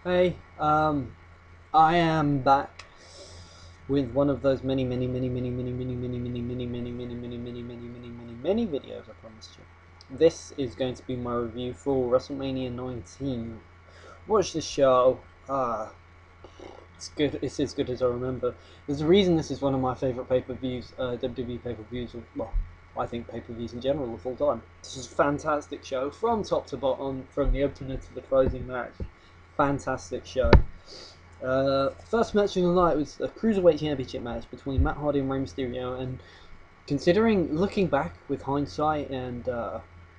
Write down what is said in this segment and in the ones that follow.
Hey, I am back with one of those many videos I promised you. This is going to be my review for Wrestlemania 19. Watch this show. It's good. It's as good as I remember. There's a reason this is one of my favorite pay-per-views, WWE pay-per-views. Well, I think pay-per-views in general of all time. This is a fantastic show from top to bottom, from the opener to the closing match. Fantastic show. First match of the night was a Cruiserweight Championship match between Matt Hardy and Rey Mysterio, and looking back with hindsight, and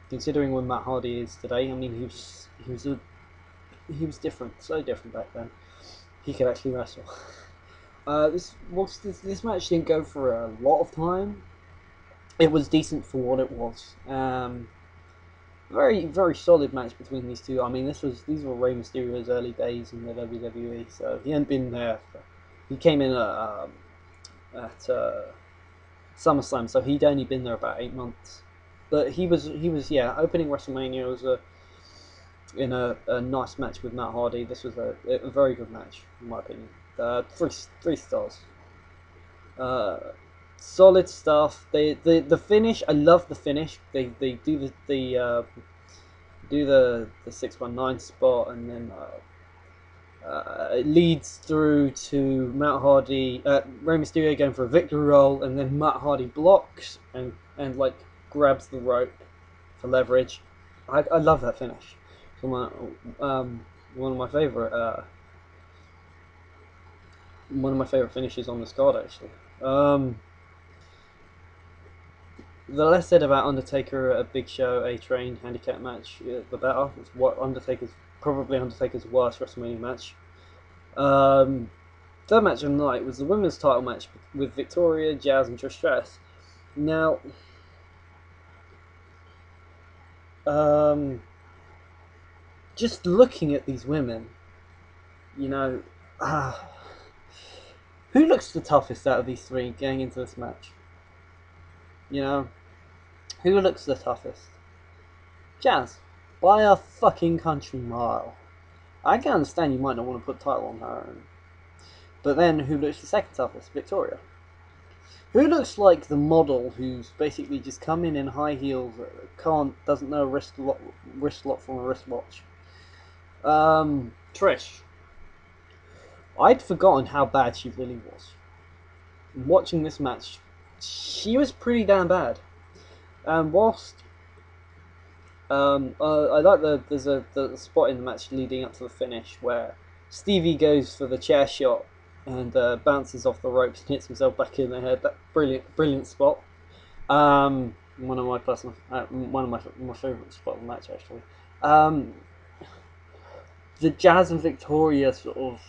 considering where Matt Hardy is today, I mean, he was different, so different back then. He could actually wrestle. This match didn't go for a lot of time. It was decent for what it was. Very solid match between these two. I mean, these were Rey Mysterio's early days in the WWE, so he hadn't been there. He came in at SummerSlam, so he'd only been there about 8 months. But he was opening WrestleMania was in a nice match with Matt Hardy. This was a very good match in my opinion. Three stars. Solid stuff. The finish. I love the finish. They do the 619 spot, and then it leads through to Matt Hardy, Rey Mysterio going for a victory roll, and then Matt Hardy blocks and like grabs the rope for leverage. I love that finish. One of my favorite finishes on this card actually. The less said about Undertaker, a Big Show, A-Train handicap match, the better. It's probably Undertaker's worst WrestleMania match. Third match of the night was the women's title match with Victoria, Jazz, and Trish Stratus. Now, just looking at these women, you know, who looks the toughest out of these three going into this match? You know, who looks the toughest? Jazz, by a fucking country mile. I can understand you might not want to put title on her, but then who looks the second toughest? Victoria. Who looks like the model who's basically just come in high heels, doesn't know wrist lock from a wristwatch? Trish. I'd forgotten how bad she really was. Watching this match, she was pretty damn bad. And whilst I like there's the spot in the match leading up to the finish where Stevie goes for the chair shot and bounces off the ropes and hits himself back in the head. That brilliant spot. One of my favorite spot of the match actually. The Jazz and Victoria sort of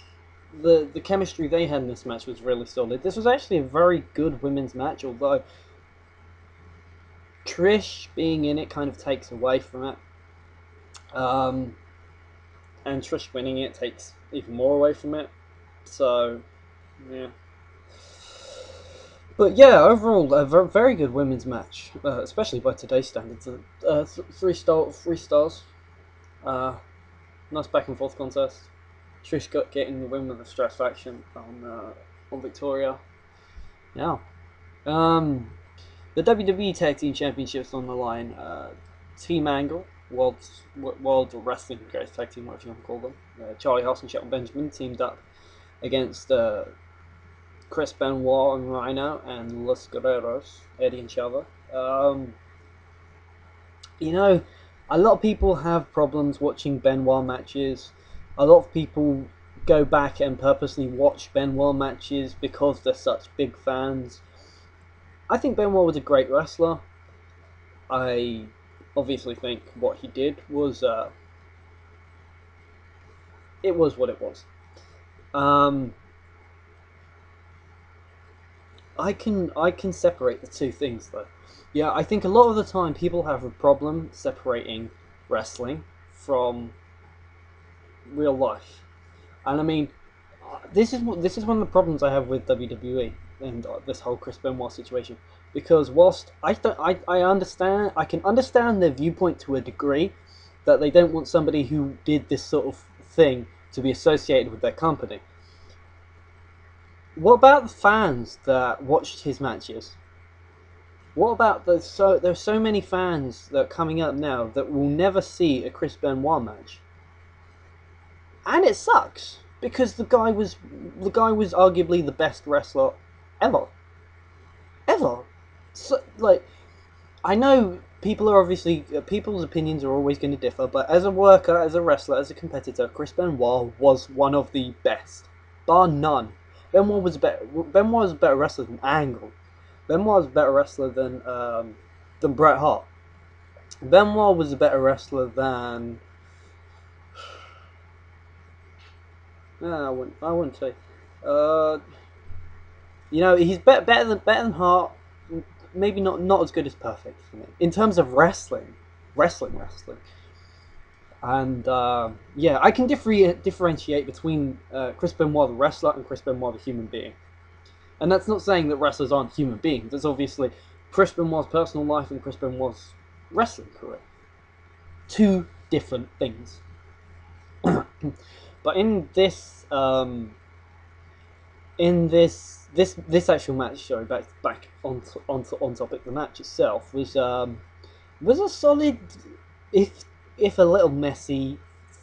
the chemistry they had in this match was really solid. This was actually a very good women's match, although Trish being in it kind of takes away from it. And Trish winning it takes even more away from it. So, yeah. But yeah, overall, a very good women's match, especially by today's standards. 3 stars. Nice back and forth contest. Trish getting the win with a Stratus on Victoria. Yeah. The WWE Tag Team Championships on the line. Team Angle, World Wrestling Greatest Tag Team, whatever you want to call them. Charlie Haas and Shelton Benjamin teamed up against Chris Benoit and Rhyno and Los Guerreros, Eddie and Chava. You know, a lot of people have problems watching Benoit matches. A lot of people go back and purposely watch Benoit matches because they're such big fans. I think Benoit was a great wrestler. I obviously think what he did was it was what it was. I can separate the two things though. Yeah, I think a lot of the time people have a problem separating wrestling from real life, and I mean, this is one of the problems I have with WWE and this whole Chris Benoit situation. Because whilst I can understand their viewpoint to a degree, that they don't want somebody who did this sort of thing to be associated with their company. What about the fans that watched his matches? What about there's so many fans that are coming up now that will never see a Chris Benoit match, and it sucks because the guy was arguably the best wrestler ever. So, like, I know people are obviously people's opinions are always going to differ, but as a worker, as a wrestler, as a competitor, Chris Benoit was one of the best, bar none. Benoit was a better wrestler than Angle. Benoit was a better wrestler than Bret Hart. Benoit was a better wrestler than I wouldn't say. He's better than Hart. Maybe not as good as Perfect for me in terms of wrestling. And yeah, I can differentiate between Chris Benoit the wrestler and Chris Benoit the human being. And that's not saying that wrestlers aren't human beings. It's obviously Chris Benoit's personal life and Chris Benoit's wrestling career. Two different things. But in this actual match, sorry, back on topic, the match itself was a solid, if a little messy,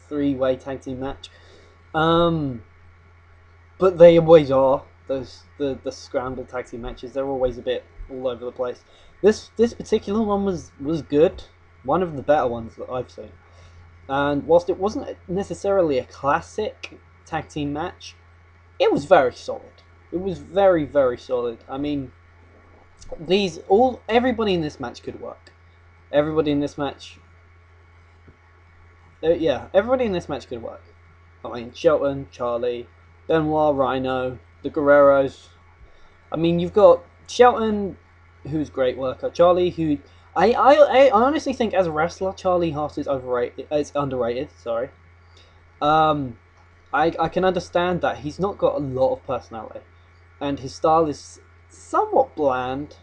3-way tag team match. But they always are. The scramble tag team matches, they're always a bit all over the place. This particular one was good, one of the better ones that I've seen. And whilst it wasn't necessarily a classic tag team match, it was very solid. It was very, very solid. I mean, everybody in this match could work. Everybody in this match, everybody in this match could work. I mean, Shelton, Charlie, Benoit, Rhyno, the Guerreros. I mean, you've got Shelton, who's a great worker. Charlie, who I honestly think as a wrestler, Charlie Hart is overrated. It's underrated. Sorry. I can understand that he's not got a lot of personality, and his style is somewhat bland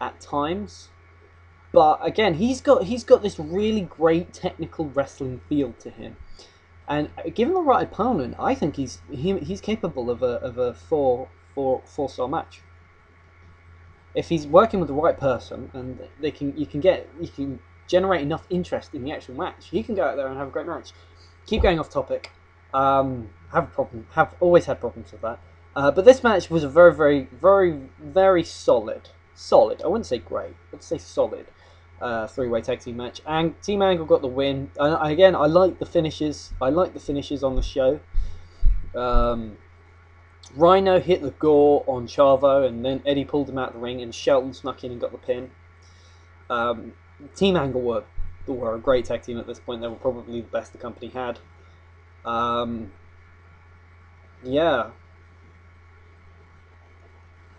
at times. But again, he's got this really great technical wrestling feel to him. And given the right opponent, I think he's capable of a four-star match. If he's working with the right person and you can generate enough interest in the actual match, he can go out there and have a great match. Keep going off topic. Have always had problems with that. But this match was a very, very, very, very solid. I wouldn't say great. I'd say solid. 3-way tag team match, and Team Angle got the win. Again, I like the finishes. I like the finishes on the show. Rhyno hit the gore on Chavo, and then Eddie pulled him out of the ring, and Shelton snuck in and got the pin. Team Angle were a great tag team at this point. They were probably the best the company had. Yeah.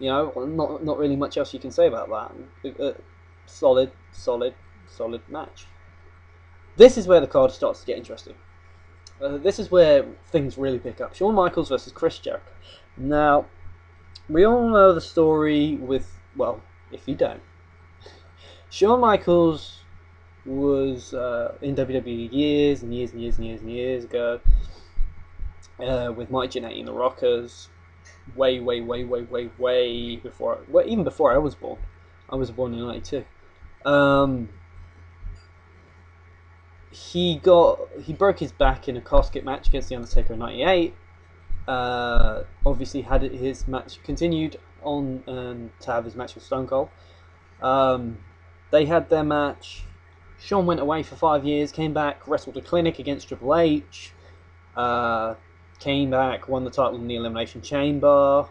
Not really much else you can say about that. Solid match. This is where the card starts to get interesting. This is where things really pick up. Shawn Michaels versus Chris Jericho. Now, we all know the story with, well, if you don't, Shawn Michaels was in WWE years and years ago with Mike Jannetty and the Rockers. Way before, even before I was born. I was born in '92. He broke his back in a casket match against the Undertaker in '98. Obviously had his match continued on to have his match with Stone Cold. They had their match. Shawn went away for 5 years, came back, wrestled a clinic against Triple H. Came back, won the title in the Elimination Chamber.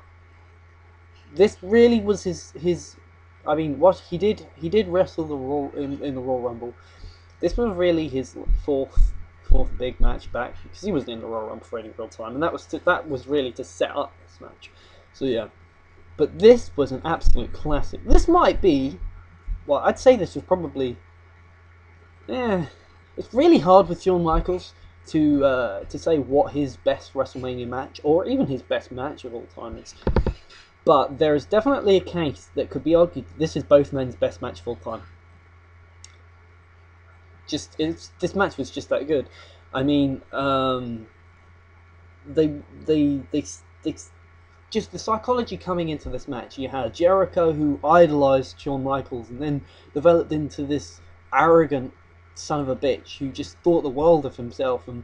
This really was his. I mean, what he did wrestle the Raw in the Royal Rumble. This was really his fourth big match back, because he wasn't in the Royal Rumble for any real time, and that was really to set up this match. So yeah, but this was an absolute classic. This might be, well, I'd say this was probably, it's really hard with Shawn Michaels to say what his best WrestleMania match or even his best match of all time is. But there is definitely a case that could be argued this is both men's best match of all time. This match was just that good. I mean, they just the psychology coming into this match. You had Jericho, who idolized Shawn Michaels and then developed into this arrogant son of a bitch who just thought the world of himself and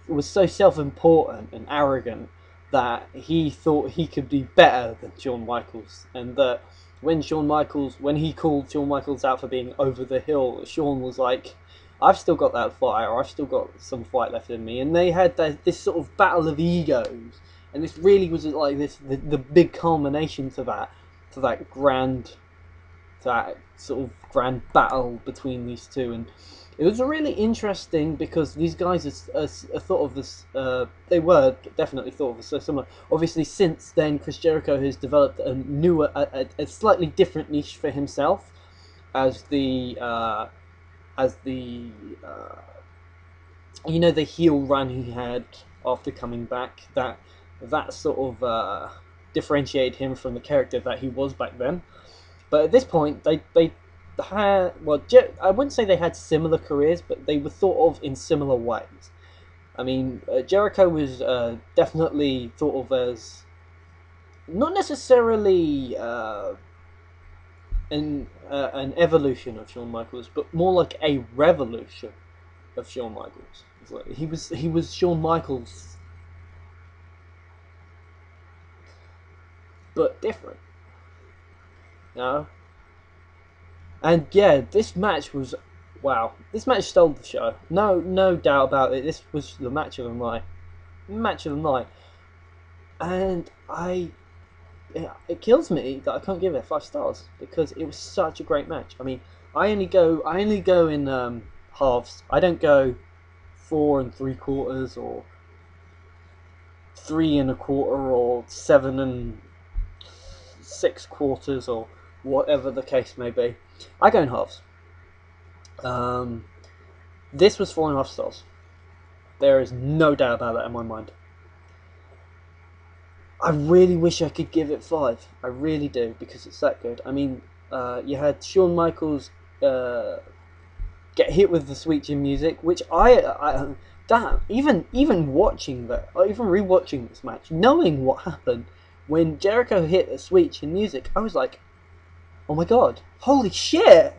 was so self-important and arrogant that he thought he could be better than Shawn Michaels, and that when he called Shawn Michaels out for being over the hill, Shawn was like, I've still got that fire, I've still got some fight left in me. And they had this sort of battle of egos, and this really was like the big culmination to that sort of grand battle between these two. And it was really interesting because these guys are thought of as they were definitely thought of as so similar. Obviously, since then, Chris Jericho has developed a newer, a slightly different niche for himself as the the heel run he had after coming back. That sort of differentiated him from the character that he was back then. But at this point, they had, well, I wouldn't say they had similar careers, but they were thought of in similar ways. I mean, Jericho was definitely thought of as not necessarily an evolution of Shawn Michaels, but more like a revolution of Shawn Michaels. Like he was Shawn Michaels, but different, you know. And yeah, this match was, wow. This match stole the show. No doubt about it. This was the match of the night. And it kills me that I can't give it 5 stars because it was such a great match. I mean, I only go in halves. I don't go 4 3/4 or 3 1/4 or 7 6/4 or whatever the case may be. I go in halves. This was 4.5 stars. There is no doubt about that in my mind. I really wish I could give it 5. I really do, because it's that good. I mean, you had Shawn Michaels get hit with the sweet chin music, which even watching that, or even rewatching this match, knowing what happened when Jericho hit the sweet chin music, I was like, oh my god, holy shit!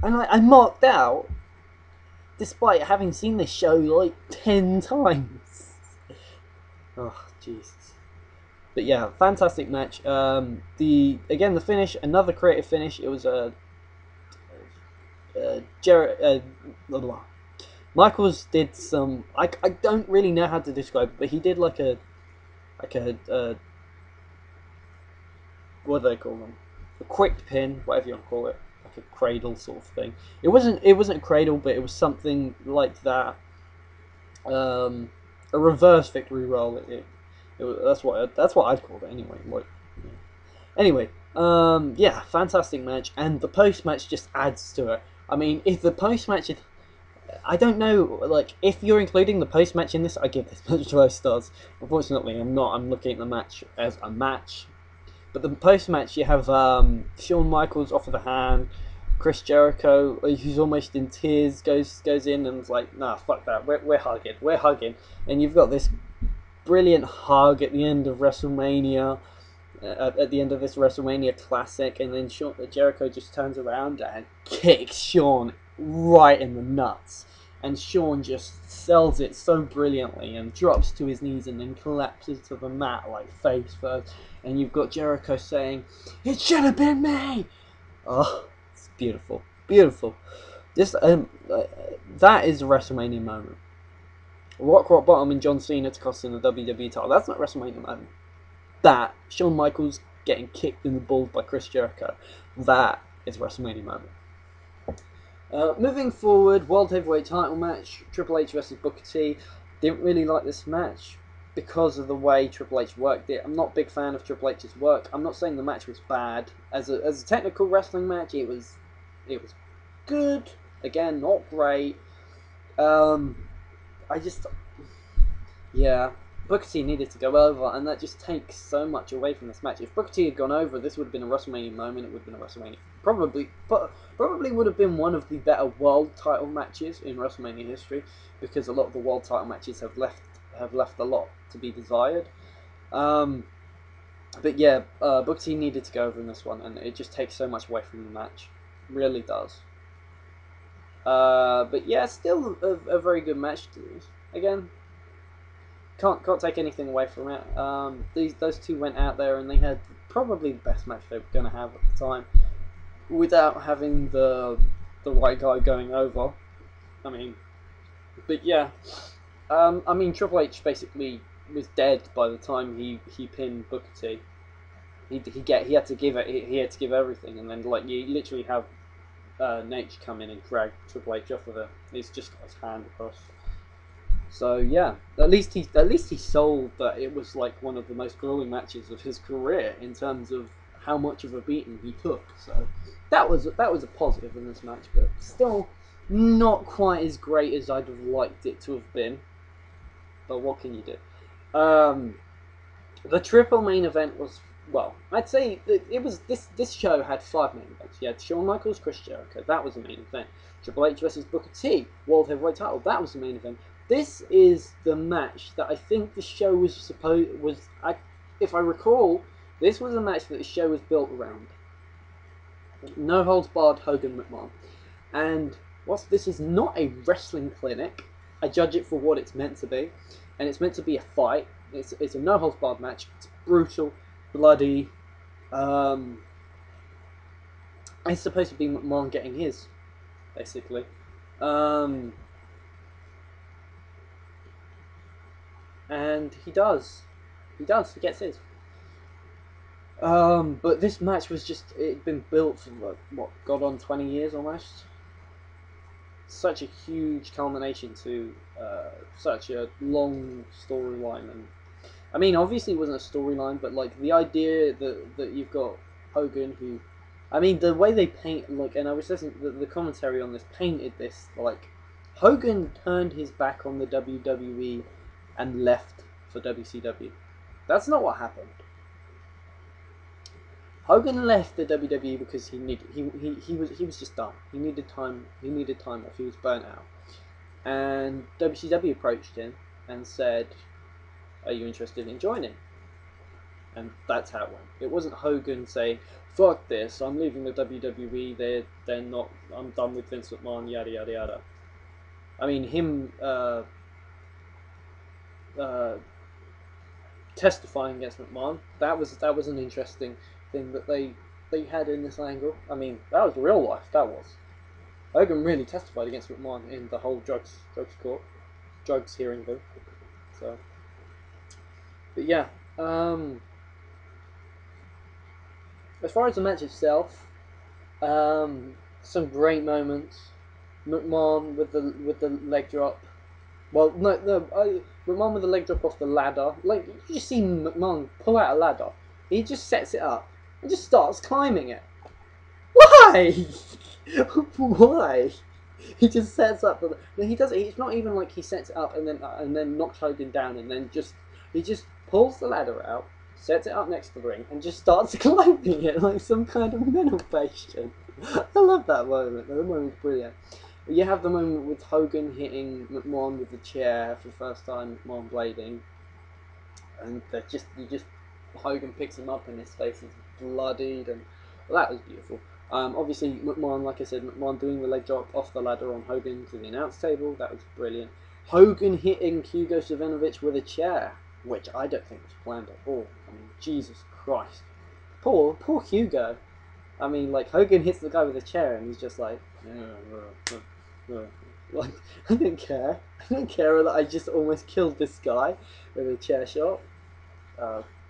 And I marked out, despite having seen this show like 10 times. Oh, Jesus. But yeah, fantastic match. The finish, another creative finish. It was Michaels did some. I don't really know how to describe it, but he did like a what do they call them? A quick pin, whatever you want to call it, like a cradle sort of thing. It wasn't a cradle, but it was something like that. A reverse victory roll. That's what I'd call it anyway. Anyway, yeah, fantastic match, and the post match just adds to it. I mean, if the post match, I don't know, like if you're including the post match in this, I give this match 5 stars. Unfortunately, I'm not. I'm looking at the match as a match. But the post match, you have Shawn Michaels off of the hand. Chris Jericho, who's almost in tears, goes in and is like, nah, fuck that. We're hugging, and you've got this brilliant hug at the end of WrestleMania, at the end of this WrestleMania classic, and then Jericho just turns around and kicks Shawn right in the nuts, and Shawn just sells it so brilliantly and drops to his knees and then collapses to the mat like face first, and you've got Jericho saying, "It should have been me." Oh, it's beautiful, beautiful. This that is a WrestleMania moment. Rock bottom and John Cena to cost him the WWE title. That's not WrestleMania moment. That Shawn Michaels getting kicked in the balls by Chris Jericho. That is a WrestleMania moment. Moving forward, World Heavyweight title match, Triple H versus Booker T. Didn't really like this match because of the way Triple H worked it. I'm not a big fan of Triple H's work. I'm not saying the match was bad. As a technical wrestling match, it was good. Again, not great. Yeah, Booker T needed to go over, and that just takes so much away from this match. If Booker T had gone over, this would have been a WrestleMania moment. It would have been a WrestleMania, probably would have been one of the better world title matches in WrestleMania history, because a lot of the world title matches have have left a lot to be desired. But yeah, Booker T needed to go over in this one, and it just takes so much away from the match. Really does. But yeah, still a very good match. Again, can't take anything away from it. Those two went out there and they had probably the best match they were going to have at the time, without having the right guy going over. I mean, but yeah, I mean Triple H basically was dead by the time he pinned Booker T. He had to give it. He had to give everything, and then like you literally have Nate come in and drag Triple H off of it. He's just got his hand across. So yeah, at least he sold that it was like one of the most grueling matches of his career in terms of how much of a beating he took. So that was a positive in this match, but still not quite as great as I'd have liked it to have been. But what can you do? The triple main event was, well, I'd say that it was this show had 5 main events. You had Shawn Michaels, Chris Jericho, that was the main event. Triple H versus Booker T, World Heavyweight Title, that was the main event. This is the match that I think the show was if I recall, this was a match that the show was built around. No holds barred, Hogan McMahon, and whilst this is not a wrestling clinic, I judge it for what it's meant to be, and it's meant to be a fight. It's a no holds barred match. It's brutal, bloody. It's supposed to be McMahon getting his, basically. And he does. He gets his. But this match was just, it'd been built for like, what, God on 20 years almost? Such a huge culmination to such a long storyline. And I mean, obviously it wasn't a storyline, but like the idea that you've got Hogan, who, I mean, the way they paint, like, and I was listening to the commentary on this, painted this like Hogan turned his back on the WWE and left for WCW. That's not what happened. Hogan left the WWE because he was just done. He needed time. He needed time off. He was burnt out, and WCW approached him and said, "Are you interested in joining?" And that's how it went. It wasn't Hogan saying, "Fuck this! I'm leaving the WWE. They're not. I'm done with Vince McMahon." Yada yada yada. I mean, him testifying against McMahon. That was an interesting thing that they had in this angle. I mean, that was real life. That was. Hogan really testified against McMahon in the whole drugs hearing thing. So, but yeah. As far as the match itself, some great moments. McMahon with the leg drop. Well, McMahon with the leg drop off the ladder. Like, you just see McMahon pull out a ladder. He just sets it up and just starts climbing it. Why? Why? He just sets up the. He does. It's not even like he sets it up and then knocks Hogan down and then he just pulls the ladder out, sets it up next to the ring, and just starts climbing it like some kind of mental patient. I love that moment. The moment's brilliant. You have the moment with Hogan hitting McMahon with the chair for the first time, McMahon blading, and Hogan picks him up and his face is bloodied, and well, that was beautiful. Obviously McMahon, like I said, McMahon doing the leg drop off the ladder on Hogan to the announce table, that was brilliant. Hogan hitting Hugo Savinovich with a chair, which I don't think was planned at all. I mean, Jesus Christ. Poor Hugo. I mean, like, Hogan hits the guy with a chair and he's just like, like, I don't care. I don't care that I just almost killed this guy with a chair shot.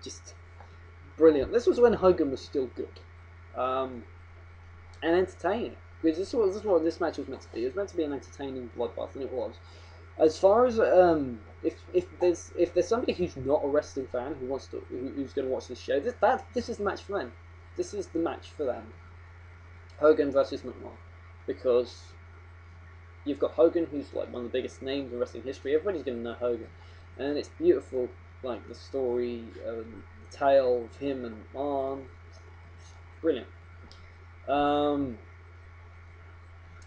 Just brilliant. This was when Hogan was still good. And entertaining. Because this is what this match was meant to be. It was meant to be an entertaining bloodbath, and it was. As far as if there's somebody who's not a wrestling fan who's going to watch this show, this is the match for them. This is the match for them. Hogan versus McMahon, because you've got Hogan, who's like one of the biggest names in wrestling history. Everybody's going to know Hogan, and it's beautiful, like the story, the tale of him and McMahon. Brilliant.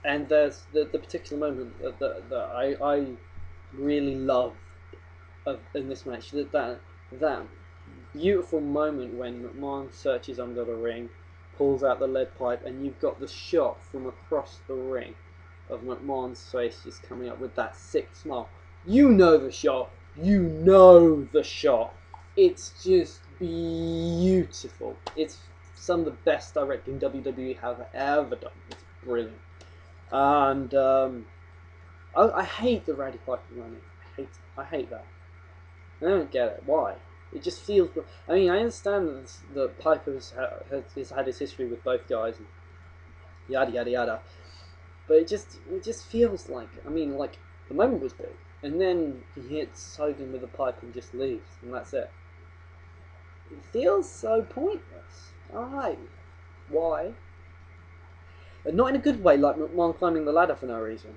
And there's the particular moment that I really love in this match. That beautiful moment when McMahon searches under the ring, pulls out the lead pipe, and you've got the shot from across the ring of McMahon's face just coming up with that sick smile. You know the shot. You know the shot. It's just beautiful. It's some of the best directing WWE have ever done. It's brilliant. And I hate the Roddy Piper running. I hate that. I don't get it. Why? It just feels. I mean, I understand that Piper has had his history with both guys, and yada yada yada. But it just feels like. I mean, like the moment was big, and then he hits Hogan with a pipe and just leaves, and that's it. It feels so pointless. Alright, why? But not in a good way, like McMahon climbing the ladder for no reason.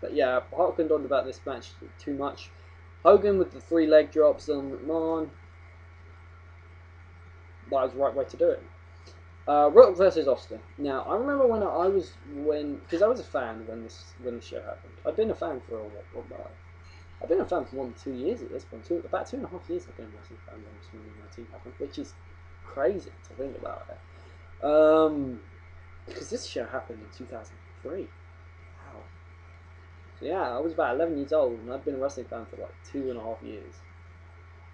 But yeah, harkened on about this match too much. Hogan with the 3 leg drops on McMahon. That was the right way to do it. Rock versus Austin. Now, I remember because I was a fan when the show happened. I've been a fan for I've been a fan for more than 2 years at this point. About 2.5 years I've been a wrestling fan when WrestleMania 19 happened, which is crazy to think about it. Because this show happened in 2003. Wow. So yeah, I was about 11 years old, and I've been a wrestling fan for like 2.5 years.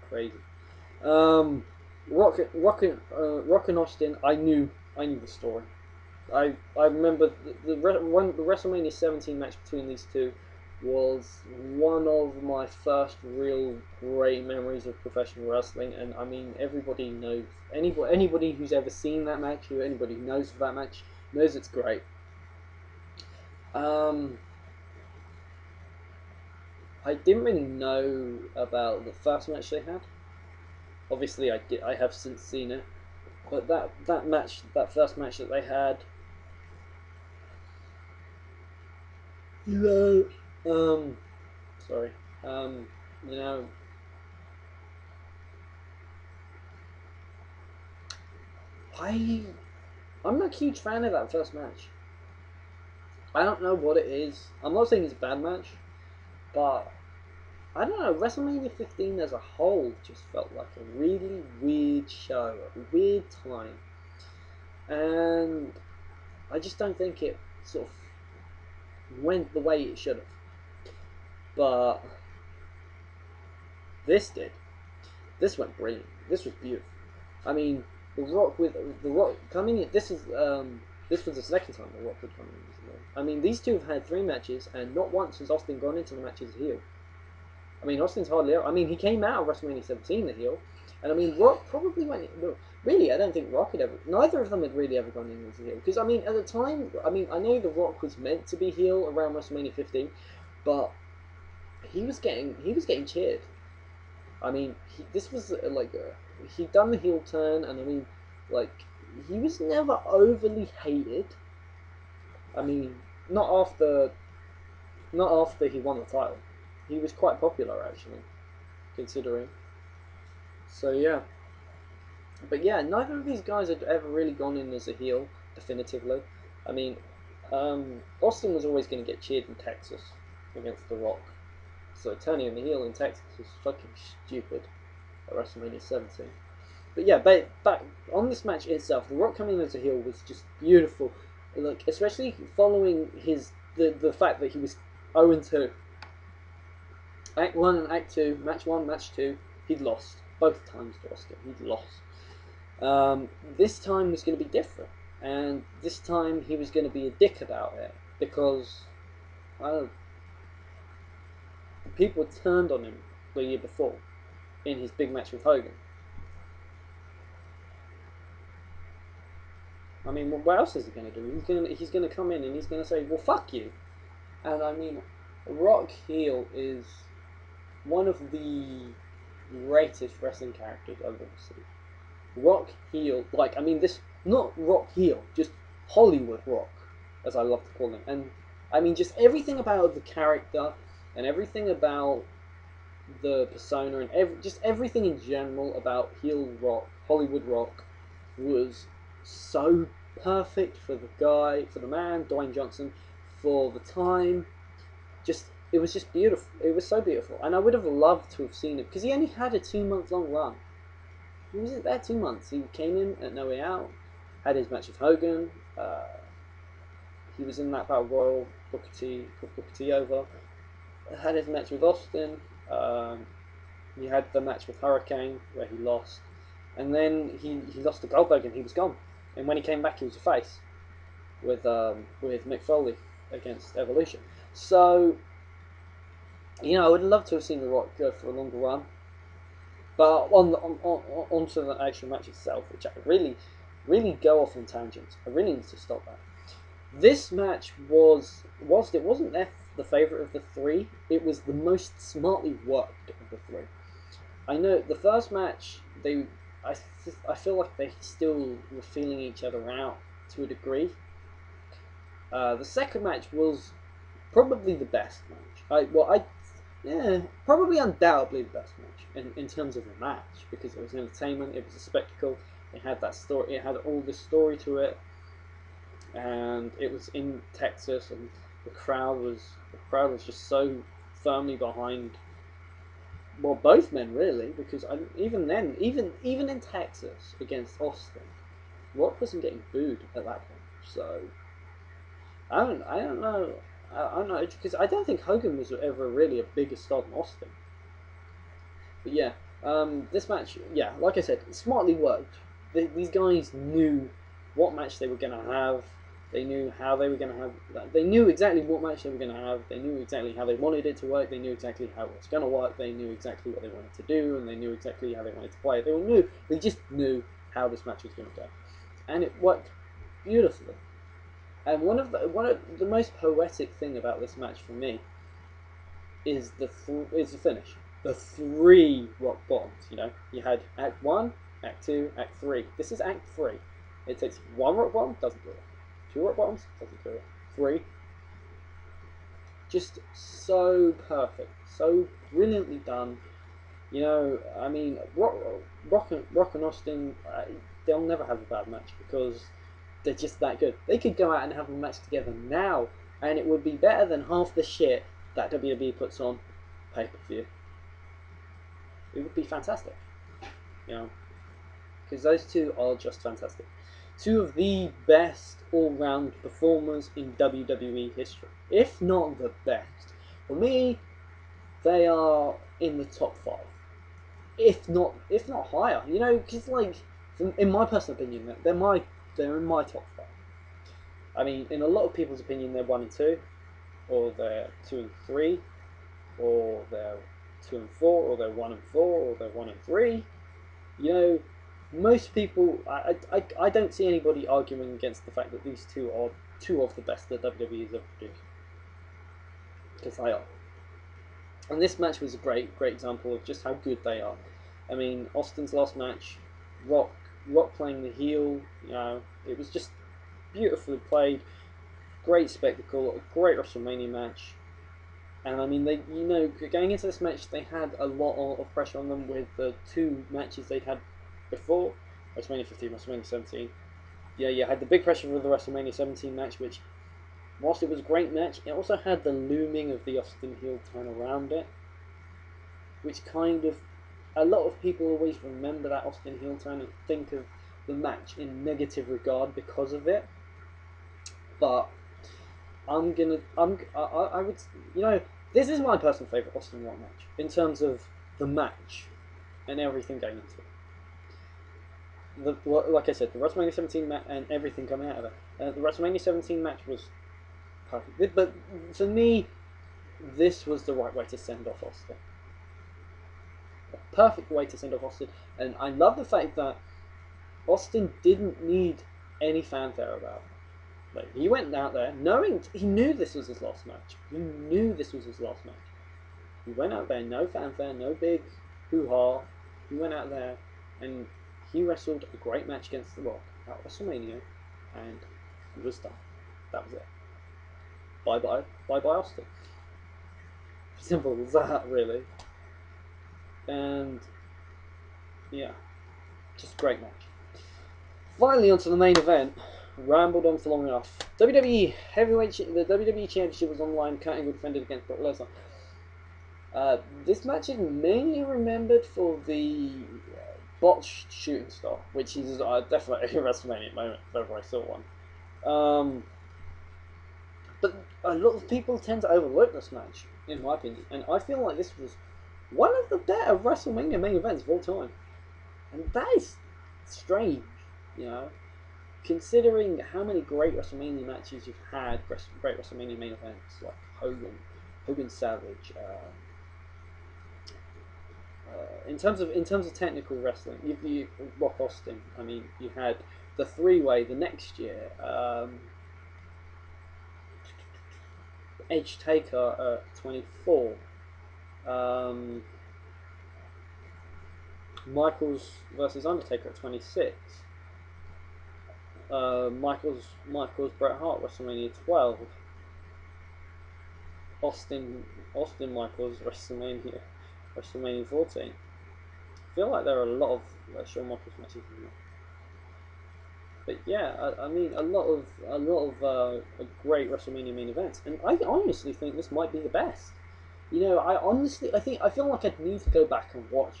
Crazy. Rock and Austin. I knew the story. I remember the WrestleMania 17 match between these two was one of my first real great memories of professional wrestling, and I mean everybody knows, anybody who's ever seen that match, or anybody who knows of that match, knows it's great. I didn't really know about the first match they had. Obviously, I have since seen it, but that first match that they had, sorry, you know, I'm not a huge fan of that first match. I don't know what it is. I'm not saying it's a bad match, but I don't know. WrestleMania 15 as a whole just felt like a really weird show, a weird time, and I just don't think it sort of went the way it should have. But this did. This went brilliant. This was beautiful. I mean, the Rock coming in. This was the second time the Rock would come in. I mean, these two have had 3 matches, and not once has Austin gone into the match as a heel. I mean, Austin's hardly ever. I mean, he came out of WrestleMania 17 the heel, and I mean, Rock probably went. Well, really, I don't think Rock had ever. Neither of them had really ever gone in as a heel, because I mean, at the time, I mean, I know the Rock was meant to be heel around WrestleMania 15, but he was getting cheered. I mean, this was he'd done the heel turn, and I mean, like, he was never overly hated. I mean, not after he won the title. He was quite popular, actually, considering. So yeah, but yeah, neither of these guys had ever really gone in as a heel definitively. I mean, Austin was always going to get cheered in Texas against The Rock, so turning him heel in Texas was fucking stupid at WrestleMania 17. But yeah, back on this match itself, The Rock coming in as a heel was just beautiful. Like, especially following the fact that he was 0-2. Act 1 and Act 2, Match 1, Match 2, he'd lost. Both times to Austin, he'd lost. This time was going to be different. And this time he was going to be a dick about it. Because, people turned on him the year before in his big match with Hogan. I mean, what else is he going to do? He's going to come in and he's going to say, well, fuck you. And I mean, Rock heel is one of the greatest wrestling characters I've ever seen. Rock heel, like, I mean, this, not Rock heel, just Hollywood Rock, as I love to call him. And I mean, just everything about the character and everything about the persona and just everything in general about heel Rock, Hollywood Rock, was so perfect for the man, Dwayne Johnson, for the time. Just it was just beautiful. It was so beautiful, and I would have loved to have seen it because he only had a 2-month long run. He was there 2 months. He came in at No Way Out, had his match with Hogan. He was in that Battle Royal, Booker T over. Had his match with Austin. He had the match with Hurricane where he lost, and then he lost to Goldberg and he was gone. And when he came back, he was a face with Mick Foley against Evolution. So, you know, I would love to have seen The Rock go for a longer run. But onto the actual match itself, which I really go off on tangents. I really need to stop that. This match whilst it wasn't the favourite of the three, it was the most smartly worked of the three. I know the first match, I feel like they still were feeling each other out to a degree. The second match was probably the best match. Probably undoubtedly the best match in terms of a match, because it was entertainment, it was a spectacle, it had that story, it had all this story to it, and it was in Texas, and the crowd was just so firmly behind, well, both men really, because even in Texas against Austin, Rock wasn't getting booed at that point. So I don't know, because I don't think Hogan was ever really a bigger star than Austin. But yeah, this match, yeah, like I said, smartly worked. These guys knew what match they were going to have. They knew how they were going to have. They knew exactly what match they were going to have. They knew exactly how they wanted it to work. They knew exactly how it was going to work. They knew exactly what they wanted to do, and they knew exactly how they wanted to play it. They just knew how this match was going to go, and it worked beautifully. And one of the most poetic thing about this match for me is the finish. The 3 rock bottoms. You know, you had Act 1, Act 2, Act 3. This is Act 3. It takes 1 rock bottom, doesn't do it. 2 rock bottoms, doesn't do it. 3. Just so perfect, so brilliantly done. You know, I mean, Rock and Austin, they'll never have a bad match because they're just that good. They could go out and have a match together now, and it would be better than half the shit that WWE puts on pay-per-view. It would be fantastic, you know, because those two are just fantastic. 2 of the best all-round performers in WWE history, if not the best. For me, they are in the top 5, if not higher. You know, because like, in my personal opinion, they're in my top 5. I mean, in a lot of people's opinion, they're 1 and 2, or they're 2 and 3, or they're 2 and 4, or they're 1 and 4, or they're 1 and 3. You know, most people, I don't see anybody arguing against the fact that these 2 are 2 of the best that WWE has ever produced, because they are. And this match was a great example of just how good they are. I mean, Austin's last match, Rock playing the heel, you know, it was just beautifully played, great spectacle, a great WrestleMania match. And I mean, they, you know, going into this match, they had a lot of pressure on them with the 2 matches they'd had before, WrestleMania 15, WrestleMania 17. Yeah, you had the big pressure for the WrestleMania 17 match, which, whilst it was a great match, it also had the looming of the Austin heel turn around it, which kind of, a lot of people always remember that Austin heel turn and think of the match in negative regard because of it. But I would, you know, this is my personal favourite Austin Rock match in terms of the match and everything going into it. Like I said, the WrestleMania 17 match and everything coming out of it. The WrestleMania 17 match was perfect, but for me, this was the right way to send off Austin. A perfect way to send off Austin, and I love the fact that Austin didn't need any fanfare about it. Like, he went out there knowing, he knew this was his last match. He knew this was his last match. He went out there, no fanfare, no big hoo-ha. He went out there and he wrestled a great match against The Rock at WrestleMania, and he was done. That was it. Bye-bye Austin. Simple as that, really. And yeah, just a great match. Finally, onto the main event, rambled on for long enough. WWE Heavyweight, the WWE Championship was online. Kurt Angle defended against Brock Lesnar. This match is mainly remembered for the botched shooting star, which is definitely a WrestleMania moment if ever I saw one. But a lot of people tend to overlook this match, in my opinion, and I feel like this was one of the better WrestleMania main events of all time. And that is strange, you know, considering how many great WrestleMania matches you've had, great WrestleMania main events like Hogan Savage. In terms of technical wrestling, you Rock Austin. I mean, you had the three-way the next year. Edge Taker at 24. Michaels versus Undertaker at 26. Michaels Bret Hart WrestleMania 12. Austin Michaels WrestleMania 14. I feel like there are a lot of Shawn Michaels matches in there. But yeah, I mean a lot of great WrestleMania main events, and I honestly think this might be the best. You know, I feel like I'd need to go back and watch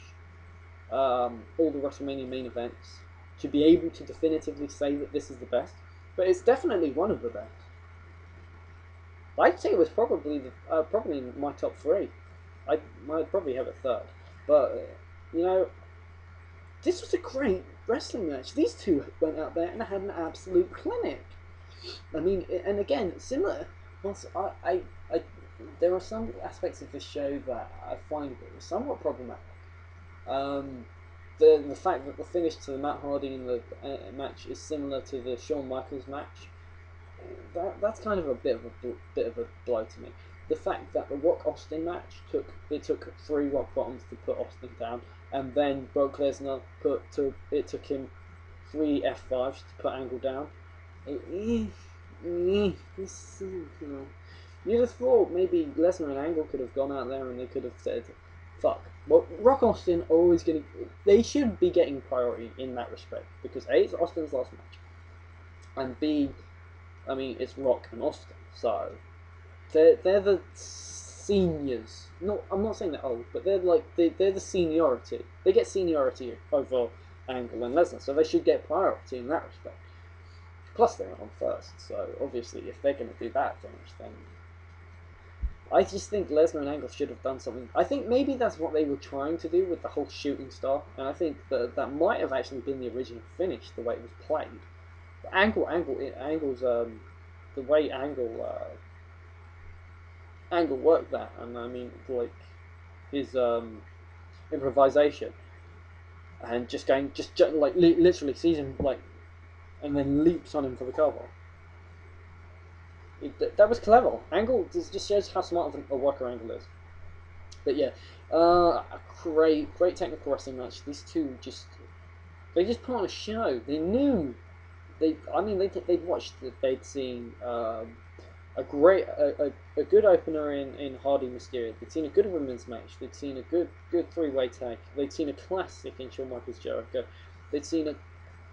all the WrestleMania main events to be able to definitively say that this is the best. But it's definitely one of the best. I'd say it was probably probably my top three. I'd probably have a third, but you know, this was a great wrestling match. These two went out there and had an absolute clinic. I mean, and again, similar. Also, there are some aspects of this show that I find somewhat problematic. The fact that the finish to the Matt Hardy in the match is similar to the Shawn Michaels match. That's kind of a bit of a blow to me. The fact that the Rock Austin match took 3 rock bottoms to put Austin down, and then Brock Lesnar it took him 3 F5s to put Angle down. You'd have thought maybe Lesnar and Angle could have gone out there and they could have said, "Fuck." Well, Rock Austin are always going to. They should be getting priority in that respect because A, it's Austin's last match, and B, I mean, it's Rock and Austin, so they're the seniors. No, I'm not saying they're old, but they're the seniority. They get seniority over Angle and Lesnar, so they should get priority in that respect. Plus, they're on first, so obviously, if they're going to do that finish, then I just think Lesnar and Angle should have done something. I think maybe that's what they were trying to do with the whole shooting star, and I think that might have actually been the original finish, the way it was played. But Angle's the way Angle worked that, and I mean like his improvisation, and just like literally sees him like, and then leaps on him for the cover. That was clever. Angle just shows how smart of a worker Angle is. But yeah, a great technical wrestling match. These two they just put on a show. They knew they'd watched, they'd seen a good opener in Hardy Mysterio. They'd seen a good women's match. They'd seen a good 3-way tag. They'd seen a classic in Shawn Michaels Jericho. They'd seen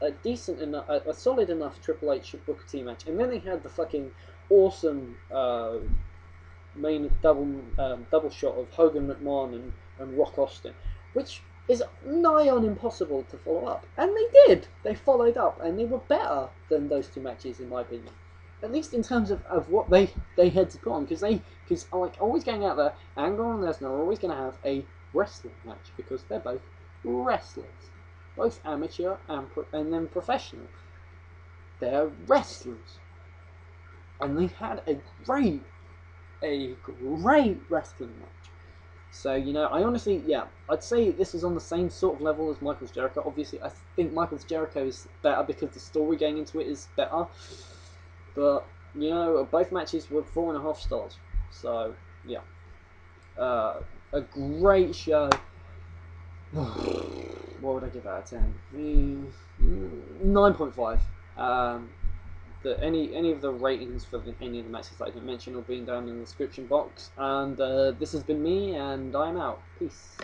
a decent enough, a solid enough Triple H Booker T match, and then they had the fucking awesome main double shot of Hogan, McMahon, and Rock Austin, which is nigh on impossible to follow up. And they did. They followed up, and they were better than those two matches, in my opinion. At least in terms of what they had to put on, because like always going out there, Angle and Lesnar are always going to have a wrestling match because they're both wrestlers, both amateur and then professional. They're wrestlers, and they had a great wrestling match. So, you know, I honestly, yeah, I'd say this is on the same sort of level as Michaels Jericho. Obviously, I think Michaels Jericho is better because the story going into it is better. But, you know, both matches were 4.5 stars. So, yeah. A great show. What would I give out of 10? 9.5. Any of the ratings for any of the matches that I didn't mention will be down in the description box. And this has been me, and I'm out. Peace.